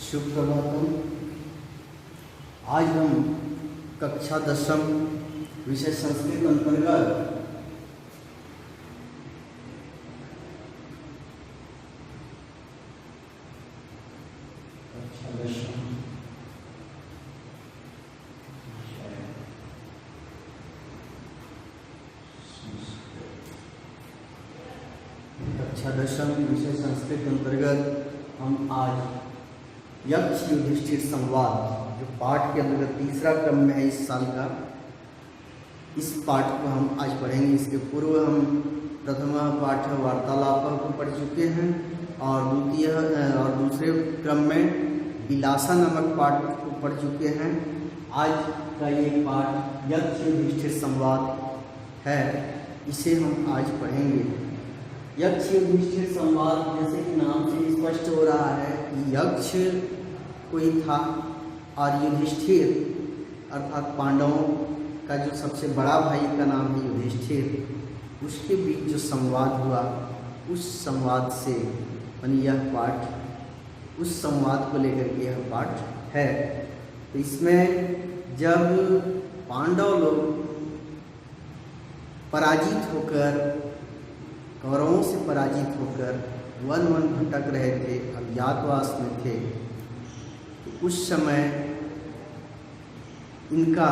सुप्रभातम। आज हम कक्षा 10वीं विषय संस्कृत अंतर्गत कक्षा 10वीं विषय संस्कृत अंतर्गत हम आज यक्ष युधिष्ठिर संवाद जो पाठ के अंतर्गत तीसरा क्रम में है इस साल का, इस पाठ को हम आज पढ़ेंगे। इसके पूर्व हम प्रथम पाठ वार्तालाप को पढ़ चुके हैं और दूसरे क्रम में विलासा नामक पाठ को पढ़ चुके हैं। आज का ये पाठ यक्ष युधिष्ठिर संवाद है, इसे हम आज पढ़ेंगे। यक्ष युधिष्ठिर संवाद, जैसे कि नाम से स्पष्ट हो रहा है कि यक्ष कोई था और युधिष्ठिर अर्थात पांडवों का जो सबसे बड़ा भाई का नाम है युधिष्ठिर, उसके बीच जो संवाद हुआ उस संवाद से बनी यह पाठ, उस संवाद को लेकर के यह पाठ है। तो इसमें जब पांडव लोग पराजित होकर, कौरवों से पराजित होकर वन भटक रहे थे, अज्ञातवास में थे, तो उस समय इनका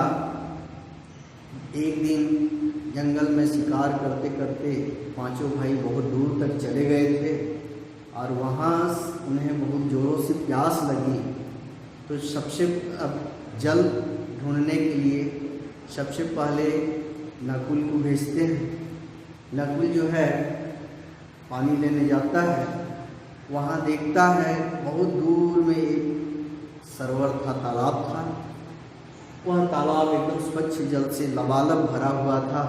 एक दिन जंगल में शिकार करते करते पांचों भाई बहुत दूर तक चले गए थे और वहाँ उन्हें बहुत ज़ोरों से प्यास लगी। तो सबसे अब जल ढूंढने के लिए सबसे पहले नकुल को भेजते हैं। नकुल जो है पानी लेने जाता है, वहाँ देखता है बहुत दूर में एक सरोवर था, तालाब था। वह तालाब एकदम स्वच्छ जल से लबालब भरा हुआ था।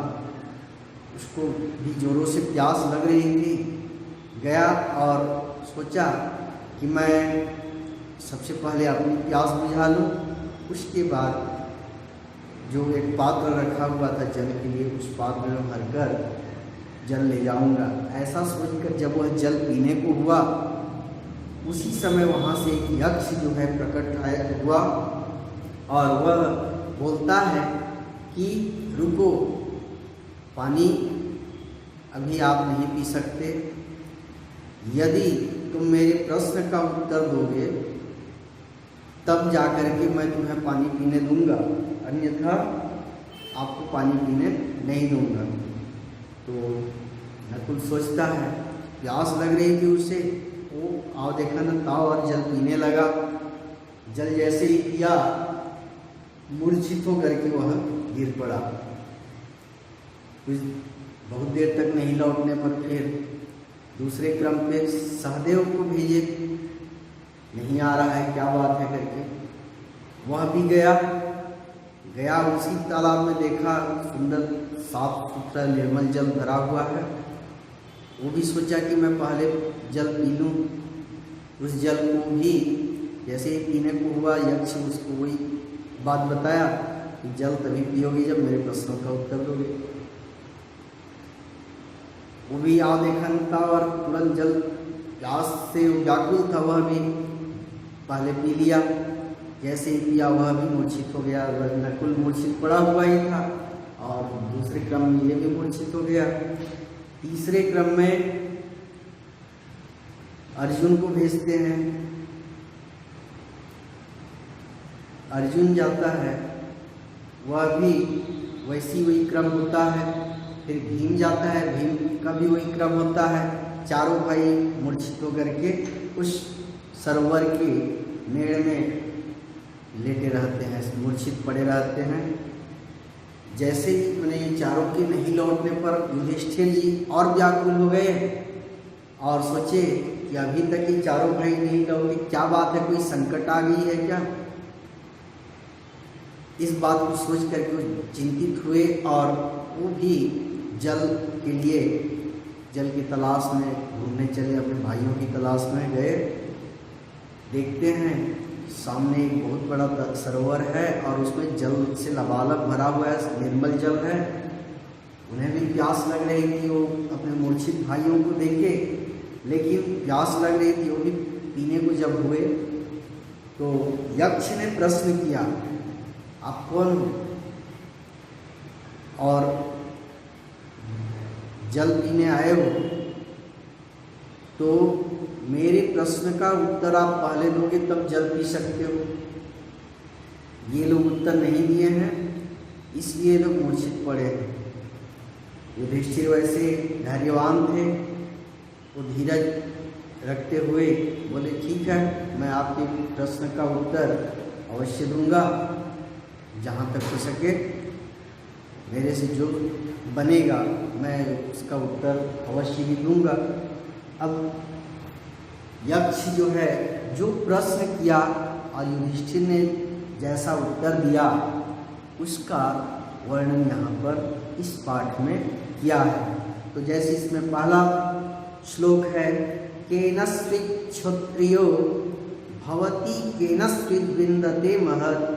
उसको भी जोरों से प्यास लग रही थी। गया और सोचा कि मैं सबसे पहले अपनी प्यास बुझा लूँ, उसके बाद जो एक पात्र रखा हुआ था जल के लिए, उस पात्र में भरकर जल ले जाऊंगा। ऐसा सोचकर जब वह जल पीने को हुआ, उसी समय वहाँ से एक यक्ष जो है प्रकट हुआ और वह बोलता है कि रुको, पानी अभी आप नहीं पी सकते। यदि तुम मेरे प्रश्न का उत्तर दोगे तब जाकर के मैं तुम्हें पानी पीने दूंगा, अन्यथा आपको पानी पीने नहीं दूंगा। तो नकुल सोचता है, प्यास लग रही थी उसे, वो आओ देखा न ताव और जल पीने लगा। जल जैसे ही पिया, मूर्छित होकर के वह गिर पड़ा। कुछ बहुत देर तक नहीं लौटने पर फिर दूसरे क्रम पे सहदेव को भेजे, नहीं आ रहा है, क्या बात है करके। वह भी गया उसी तालाब में, देखा सुंदर साफ सुथरा निर्मल जल भरा हुआ है। वो भी सोचा कि मैं पहले जल पी लूँ। उस जल को भी जैसे ही पीने को हुआ, यक्ष उसको वही बात बताया कि जल तभी पियोगे जब मेरे प्रश्नों का उत्तर दोगे। वो भी आओ देखा था और तुरंत जल प्यास से व्याकुल था, वह भी पहले पी लिया। जैसे ही पिया वह भी मूर्छित हो गया। नकुल मूर्छित पड़ा हुआ ही था और दूसरे क्रम में ये भी मूर्छित हो गया। तीसरे क्रम में अर्जुन को भेजते हैं। अर्जुन जाता है, वह भी वही क्रम होता है। फिर भीम जाता है, भीम का भी वही क्रम होता है। चारों भाई मूर्छित होकर के उस सरोवर के मेड़ में लेटे रहते हैं, मूर्छित पड़े रहते हैं। जैसे ही मैंने ये चारों के नहीं लौटने पर युधिष्ठिर जी और व्याकुल हो गए और सोचे कि अभी तक ये चारों भाई नहीं लौटे, क्या बात है, कोई संकट आ गई है क्या। इस बात को सोच करके वो चिंतित हुए और वो भी जल के लिए, जल की तलाश में घूमने चले, अपने भाइयों की तलाश में गए। देखते हैं सामने एक बहुत बड़ा सरोवर है और उसमें जल से लबालब भरा हुआ है, निर्मल जल है। उन्हें भी प्यास लग रही थी। वो अपने मूर्छित भाइयों को देखे, लेकिन प्यास लग रही थी, वो भी पीने को जब हुए तो यक्ष ने प्रश्न किया, आप कौन हो और जल पीने आए हो? तो मेरे प्रश्न का उत्तर आप पहले दोगे तब जल पी सकते हो। ये लोग उत्तर नहीं दिए हैं, इसलिए लोग मूर्छित पड़े हैं। युधिष्ठिर वैसे धैर्यवान थे, वो धीरज रखते हुए बोले, ठीक है, मैं आपके प्रश्न का उत्तर अवश्य दूंगा, जहाँ तक हो सके मेरे से जो बनेगा मैं उसका उत्तर अवश्य ही दूंगा। अब यक्ष जो है, जो प्रश्न किया और युधिष्ठिर ने जैसा उत्तर दिया, उसका वर्णन यहाँ पर इस पाठ में किया है। तो जैसे इसमें पहला श्लोक है, केनस्वित् क्षत्रियो भवति केनस्विद् विन्दते महत्,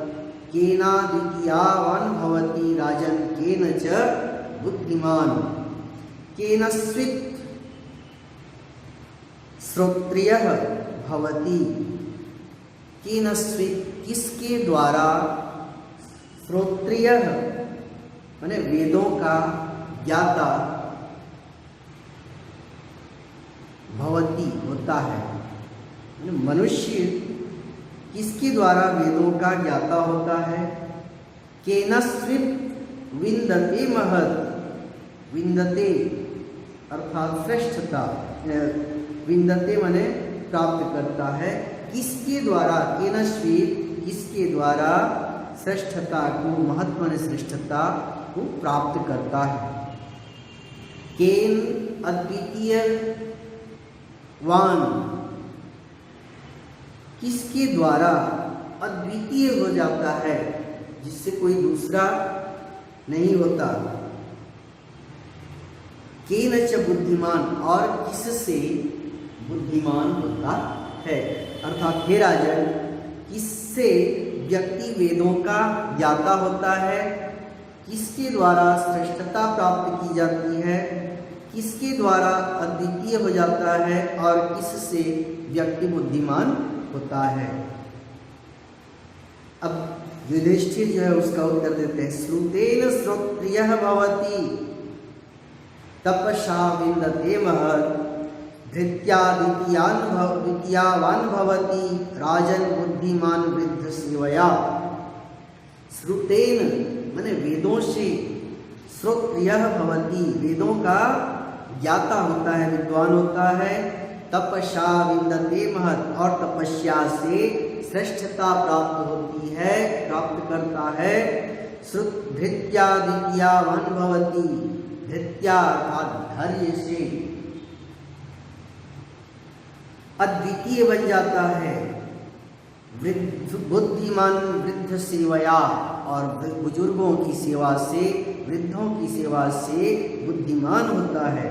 केनाद्वितीयावान् भवति राजन् केन च बुद्धिमान्। केनस्वित् श्रोत्रियः भवति, केनस्वित् किसके द्वारा, श्रोत्रियः माने वेदों का ज्ञाता, भवति होता है, मनुष्य किसके द्वारा वेदों का ज्ञाता होता है। केनस्वित् विन्दते महत्, विन्दते अर्थात श्रेष्ठता, विन्दते माने प्राप्त करता है, किसके द्वारा, केनस्वित् किसके द्वारा श्रेष्ठता को, महत्व माने श्रेष्ठता को प्राप्त करता है। केन अद्वितीय वान, किसके द्वारा अद्वितीय हो जाता है, जिससे कोई दूसरा नहीं होता। केन च बुद्धिमान, और किससे बुद्धिमान होता है, अर्थात हे राजन, किससे व्यक्ति वेदों का ज्ञाता होता है, किसके द्वारा श्रेष्ठता प्राप्त की जाती है, किसके द्वारा अद्वितीय हो जाता है, और किससे व्यक्ति बुद्धिमान होता है। अब युधिष्ठिर जो है उसका उत्तर देते हैं, श्रुतेन श्रोत्रियः भवति तपसा विन्दते महत्, धृत्या द्वितीयावान् भवति राजन् बुद्धिमान वृद्ध सेवया। श्रुतेन माने वेदों से, श्रोत्रियः भवति वेदों का ज्ञाता होता है, विद्वान होता है, तपसा विन्दते महत् और तपस्या से श्रेष्ठता प्राप्त होती है, प्राप्त करता है। धृत्या द्वितीयावान् भवति, धृत्या अर्थात धैर्य से अद्वितीय बन जाता है, बुद्धिमान वृद्ध सेवया, और बुजुर्गों की सेवा से, वृद्धों की सेवा से बुद्धिमान होता है।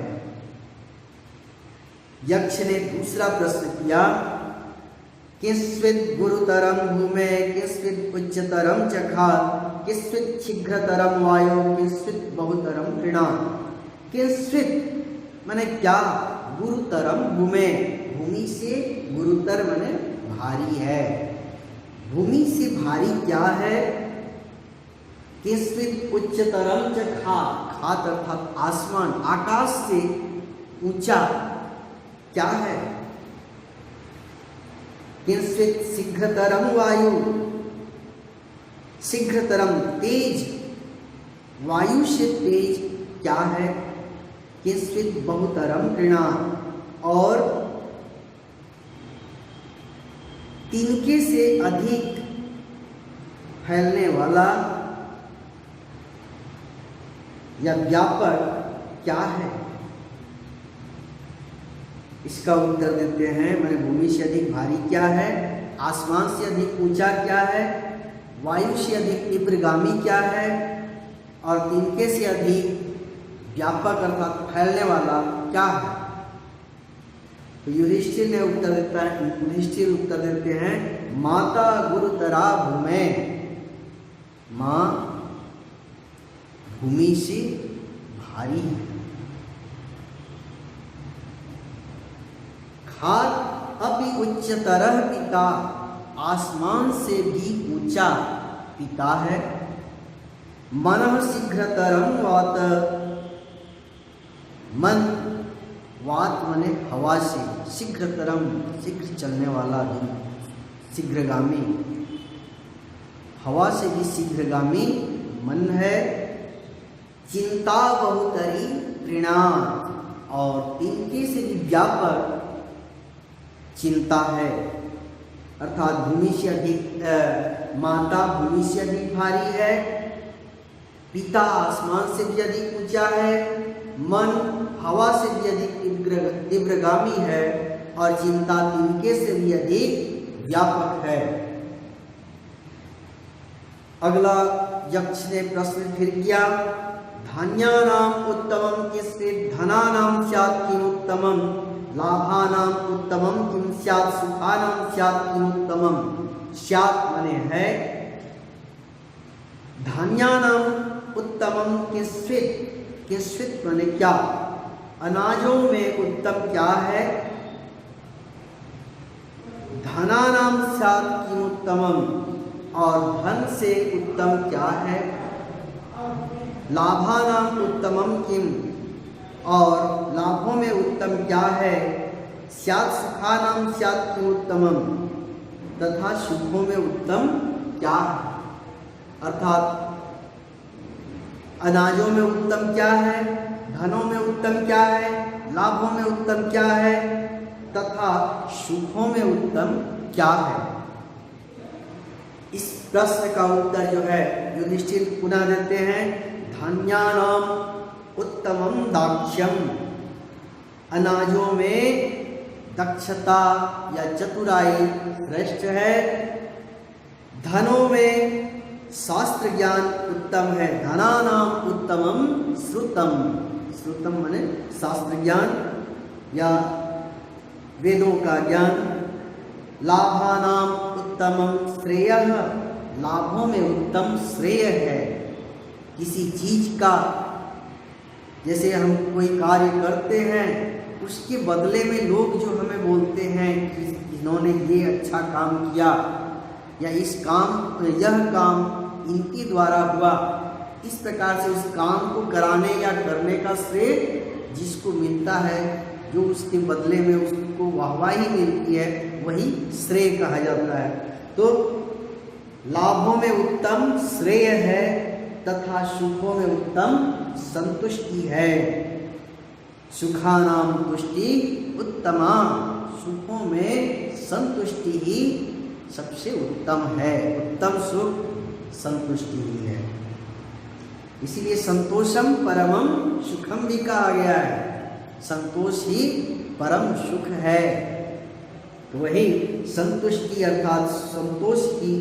यक्ष ने दूसरा प्रश्न किया, किस्विद् गुरुतरम भूमे किस्विद् उच्चतरम चखात्, किस्विद् शीघ्रतरम वायो किस्विद् बहुतरम कृणात्। किस्विद् माने क्या, गुरुतरम भूमे, भूमि से गुरुतर माने भारी है, भूमि से भारी क्या है। किस्विद् उच्चतरम चखात्, खात् अर्थात आसमान, आकाश से ऊंचा क्या है। किंचित शीघ्रतरम वायु, शीघ्रतरम तेज, वायु से तेज क्या है। किंचित बहुतरम कृणा, और तिनके से अधिक फैलने वाला या व्यापक क्या है। इसका उत्तर देते हैं, मैंने भूमि से अधिक भारी क्या है, आसमान से अधिक ऊंचा क्या है, वायु से अधिक तीव्रगामी क्या है, और तिनके से अधिक व्यापक अर्थात फैलने वाला क्या है। तो युधिष्ठिर ने उत्तर देता है, युधिष्ठिर उत्तर देते हैं, माता गुरुतरा भूमे, माँ भूमि से भारी है। खाद अपि उच्चतरः पिता, आसमान से भी ऊंचा पिता है। मनः शीघ्रतरम वात, मन वात माने हवा से, शीघ्रतरम शीघ्र चलने वाला, शीघ्रगामी, हवा से भी शीघ्रगामी मन है। चिंता बहुतरी प्रीणात, और तिनके से भी व्यापक चिंता है। अर्थात भूमि से अधिक, माता भूमि से अधिक भारी है, पिता आसमान से भी अधिक ऊंचा है, मन हवा से भी अधिक तीव्रगामी है, और चिंता तिनके से भी अधिक व्यापक है। अगला यक्ष ने प्रश्न फिर किया, धान्यानाम उत्तमम किस्मित् धनानाम स्यात् किम उत्तमम, लाभानाम उत्तमम किम स्यात् सुखानाम स्यात् किम उत्तमम। स्यात् माने है, धान्यानाम उत्तमम किस्मित्, किस्मित् माने क्या, अनाजों में उत्तम क्या है। धनानाम स्यात् किम उत्तमम, और धन से उत्तम क्या है। लाभानाम उत्तमम किम, और लाभों में उत्तम क्या है। स्यात् सुखानाम स्यात् किम उत्तमम, तथा सुखों में उत्तम क्या है। अर्थात अनाजों में उत्तम क्या है, धनों में उत्तम क्या है, लाभों में उत्तम क्या है, तथा सुखों में उत्तम क्या है। इस प्रश्न का उत्तर जो है युधिष्ठिर पुनः देते हैं, धान्यानाम उत्तमम दाक्ष्यम, अनाजों में दक्षता या चतुराई श्रेष्ठ है। धनों में शास्त्र ज्ञान उत्तम है। धनानाम उत्तमम श्रुतम, श्रुतम माने शास्त्र ज्ञान या वेदों का ज्ञान। लाभानाम उत्तमम श्रेयः, लाभों में उत्तम श्रेय है। किसी चीज का, जैसे हम कोई कार्य करते हैं, उसके बदले में लोग जो हमें बोलते हैं कि इन्होंने ये अच्छा काम किया, या यह काम इनके द्वारा हुआ, इस प्रकार से उस काम को कराने या करने का श्रेय जिसको मिलता है, जो उसके बदले में उसको वाहवाही मिलती है, वही श्रेय कहा जाता है। तो लाभों में उत्तम श्रेय है, तथा सुखों में उत्तम संतुष्टि है। सुखानाम तुष्टि उत्तमा, सुखों में संतुष्टि ही सबसे उत्तम है। उत्तम सुख संतुष्टि ही है। इसीलिए संतोषम परमम सुखम भी कहा गया है। संतोष ही परम सुख है। तो वही संतुष्टि अर्थात संतोष ही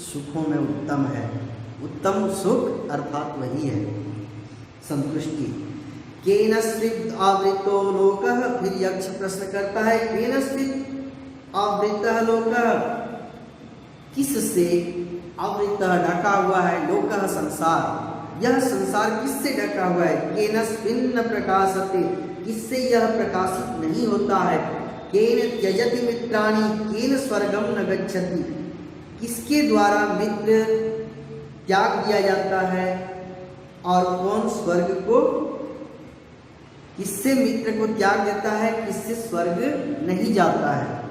सुखों में उत्तम है। उत्तम सुख अर्थात वही है संतुष्टि। केनश्चित् आवृतो लोकः, फिर यक्ष प्रश्न करता है, केनश्चित् आवृतः लोकः, किससे आवृतः ढका हुआ है, लोकः संसार, यह संसार किससे ढका हुआ है। केनस्मिन् प्रकाशते, किससे यह प्रकाशित नहीं होता है। केन त्यजति मित्राणि, केन स्वर्गम न गच्छति, किसके द्वारा मित्र त्याग दिया जाता है, और कौन स्वर्ग को, किससे मित्र को त्याग देता है, किससे स्वर्ग नहीं जाता है।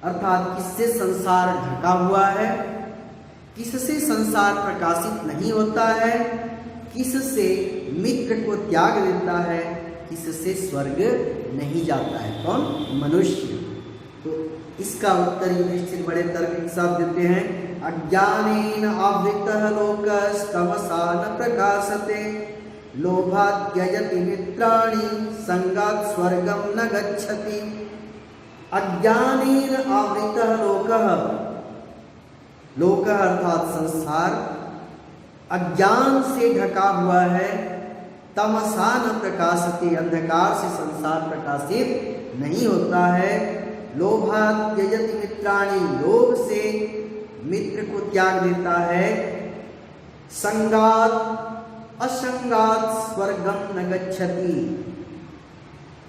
अर्थात किससे संसार ढका हुआ है, किससे संसार प्रकाशित नहीं होता है, किससे मित्र को त्याग देता है, किससे स्वर्ग नहीं जाता है, कौन, मनुष्य। तो इसका उत्तर युधिष्ठिर बड़े तर्क के साथ देते हैं, अज्ञानेन आवृतः लोकस्तमसा न प्रकाशते, लोभात् त्यजति मित्राणि, संगात् स्वर्गं न गच्छति। अज्ञानेन आवृतः लोकः, लोकः अर्थात संसार अज्ञान से ढका हुआ है। तमसा न प्रकाशते, अंधकार से संसार प्रकाशित नहीं होता है। लोभात् त्यजति मित्राणि, लोभ से मित्र को त्याग देता है। संगात् असंगात् स्वर्गम न गच्छति,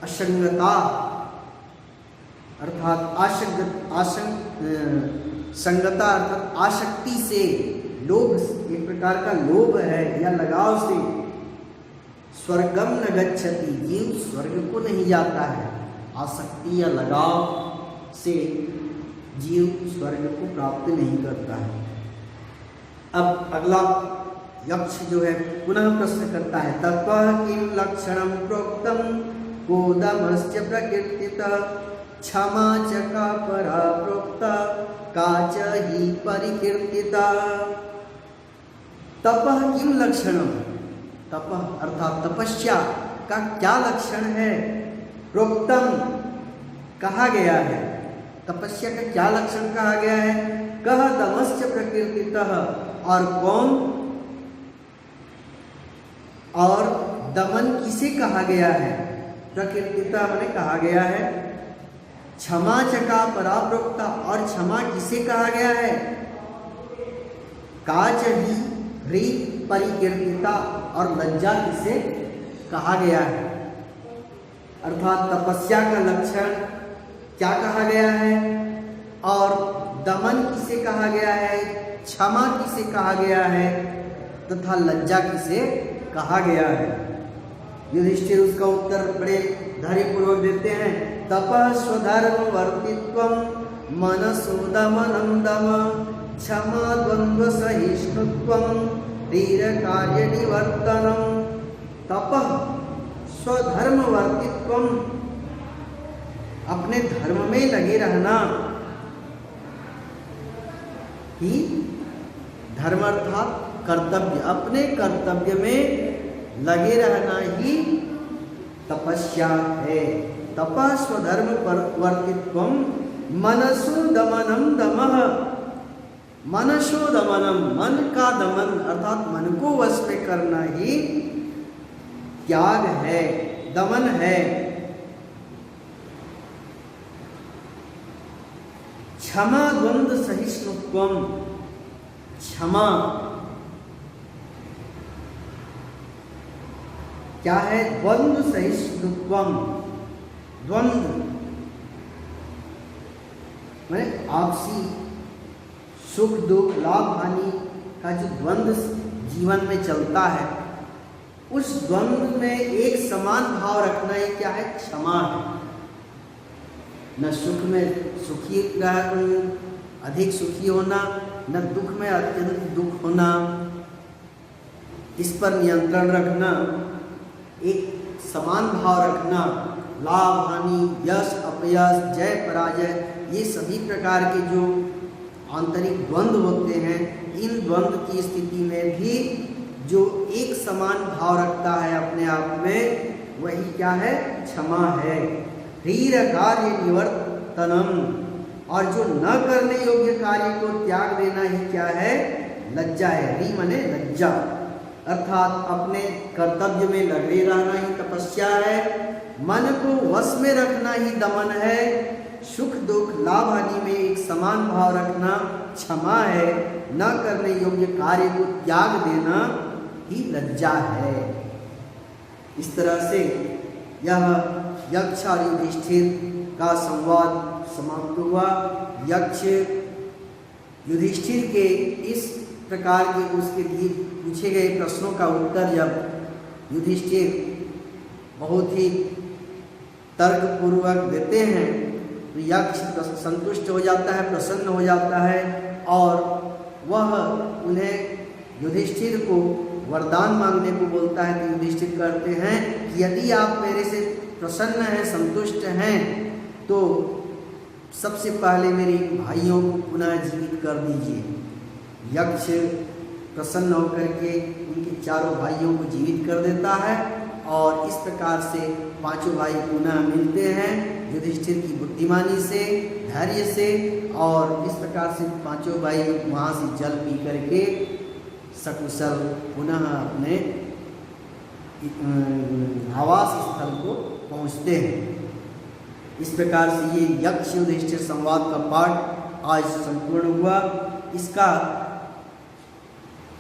असंगता अर्थात संगता अर्थात आसक्ति से, लोभ, एक प्रकार का लोभ है या लगाव से, स्वर्गम न गच्छति, जीव स्वर्ग को नहीं जाता है। आसक्ति या लगाव से जीव स्वर्ग को प्राप्त नहीं करता है। अब अगला यक्ष जो है पुनः प्रश्न करता है, तपः किं लक्षणं प्रोक्तं कोदमस्य प्रकीर्तितः क्षमा च का परा प्रोक्ता का च हि परिकीर्तिता। तपः किं लक्षणं, तपः अर्थात तपस्या का क्या लक्षण है, प्रोक्तम कहा गया है, तपस्या का क्या लक्षण कहा गया है, कह दमस्य प्रकीर्तितः, और कौन और दमन किसे कहा गया है, प्रकीर्तिता माने कहा गया है, क्षमा चका पराप्रोक्ता, और क्षमा किसे कहा गया है, काच ही ह्री परिकीर्तिता, और लज्जा किसे कहा गया है। अर्थात तपस्या का लक्षण क्या कहा गया है, और दमन किसे कहा गया है, क्षमा किसे कहा गया है, तथा लज्जा किसे कहा गया है। युधिष्ठिर उसका उत्तर बड़े धैर्यपूर्वक देते हैं, तपः स्वधर्म वर्तित्वं मनसो दमनं दम क्षमा द्वंद्व सहिष्णुत्वं धीर कार्य निवर्तनम। तपः स्वधर्म वर्तित्वं, अपने धर्म में लगे रहना ही, धर्म अर्थात कर्तव्य, अपने कर्तव्य में लगे रहना ही तपस्या है। तपः स्वधर्म वर्तित्वं मनसो दमनं दमः, मनसो दमनम, मन का दमन अर्थात मन को वश में करना ही त्याग है, दमन है। क्षमा द्वंद्व सहिष्णुत्वम, क्षमा क्या है, द्वंद्व सहिष्णुत्वम, द्वंद्व माने आपसी सुख दुख लाभ हानि का जो द्वंद्व जीवन में चलता है, उस द्वंद्व में एक समान भाव रखना ही क्या है, क्षमा है। न सुख में सुखी अधिक सुखी होना, न दुख में अत्यधिक दुख होना, इस पर नियंत्रण रखना, एक समान भाव रखना, लाभ हानि, यश अपयश, जय पराजय, ये सभी प्रकार के जो आंतरिक द्वंद्व होते हैं, इन द्वंद्व की स्थिति में भी जो एक समान भाव रखता है अपने आप में, वही क्या है, क्षमा है। धीर कार्य निवर्तनम, और जो न करने योग्य कार्य को त्याग देना ही क्या है, लज्जा है। री माने लज्जा, अर्थात अपने कर्तव्य में लगे रहना ही तपस्या है, मन को वश में रखना ही दमन है, सुख दुख लाभ हानि में एक समान भाव रखना क्षमा है, न करने योग्य कार्य को त्याग देना ही लज्जा है। इस तरह से यह यक्ष और युधिष्ठिर का संवाद समाप्त हुआ। यक्ष युधिष्ठिर के इस प्रकार के उसके लिए पूछे गए प्रश्नों का उत्तर जब युधिष्ठिर बहुत ही तर्कपूर्वक देते हैं तो यक्ष संतुष्ट हो जाता है, प्रसन्न हो जाता है, और वह उन्हें युधिष्ठिर को वरदान मांगने को बोलता है। तो युधिष्ठिर कहते हैं कि यदि आप मेरे से प्रसन्न हैं, संतुष्ट हैं, तो सबसे पहले मेरे भाइयों को पुनः जीवित कर दीजिए। यक्ष प्रसन्न होकर के उनके चारों भाइयों को जीवित कर देता है, और इस प्रकार से पांचों भाई पुनः मिलते हैं युधिष्ठिर की बुद्धिमानी से, धैर्य से, और इस प्रकार से पांचों भाई वहाँ से जल पी करके सकुशल पुनः अपने आवास स्थल को पहुँचते हैं। इस प्रकार से ये यक्ष युधिष्ठिर संवाद का पाठ आज संपूर्ण हुआ। इसका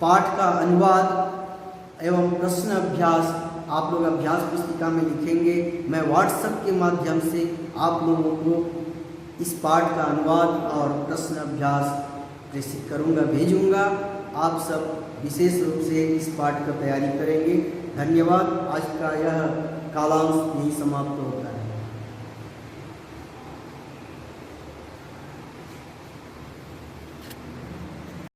पाठ का अनुवाद एवं प्रश्न अभ्यास आप लोग अभ्यास पुस्तिका में लिखेंगे। मैं व्हाट्सएप के माध्यम से आप लोगों को इस पाठ का अनुवाद और प्रश्न अभ्यास प्रेषित करूँगा, भेजूँगा। आप सब विशेष रूप से इस पाठ का तैयारी करेंगे। धन्यवाद। आज का यह कालांश यही समाप्त होता है।